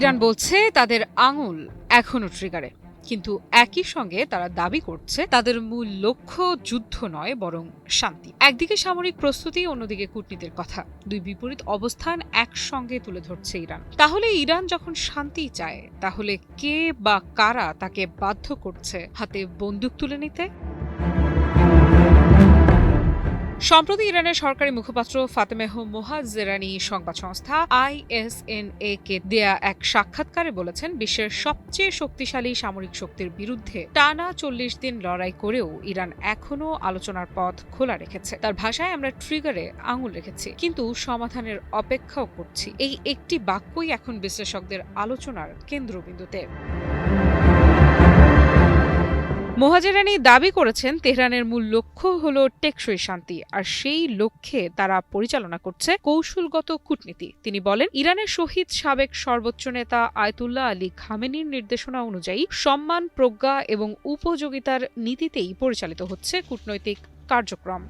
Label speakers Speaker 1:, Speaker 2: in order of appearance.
Speaker 1: Iran বলছে তাদের আঙুল এখনো ট্রিগারে, কিন্তু একই সঙ্গে তারা দাবি করছে তাদের মূল লক্ষ্য যুদ্ধ নয় বরং শান্তি। একদিকে সামরিক প্রস্তুতি, অন্যদিকে কূটনীতির কথা, দুই বিপরীত অবস্থান একসঙ্গে তুলে ধরছে ইরান। তাহলে ইরান যখন শান্তি চায়, তাহলে কে বা কারা তাকে বাধ্য করছে হাতে বন্দুক তুলে নিতে? সম্প্রতি ইরানের সরকারি মুখপাত্র ফাতেমেহ মোহাজ্জেরানি সংবাদ সংস্থা ISNA কে দেয়া এক সাক্ষাৎকারে বলেছেন, বিশ্বের সবচেয়ে শক্তিশালী সামরিক শক্তির বিরুদ্ধে টানা 40 দিন লড়াই করেও ইরান এখনো আলোচনার পথ খোলা রেখেছে। তার ভাষায়, আমরা ট্রিগারে আঙুল রেখেছি, কিন্তু সমাধানের অপেক্ষাও করছি। এই একটি বাক্যই এখন বিশ্লেষকদের আলোচনার কেন্দ্রবিন্দুতে। মোহাজেরানি দাবি করেছেন, তেহরানের মূল লক্ষ্য হল টেকসই শান্তি, আর সেই লক্ষ্যে তারা পরিচালনা করছে কৌশলগত কূটনীতি। তিনি বলেন, ইরানের শহীদ সাবেক সর্বোচ্চ নেতা আয়াতুল্লাহ আলী খামেনির নির্দেশনা অনুযায়ী সম্মান, প্রজ্ঞা এবং উপযোগিতার নীতিতেই পরিচালিত হচ্ছে কূটনৈতিক কার্যক্রম।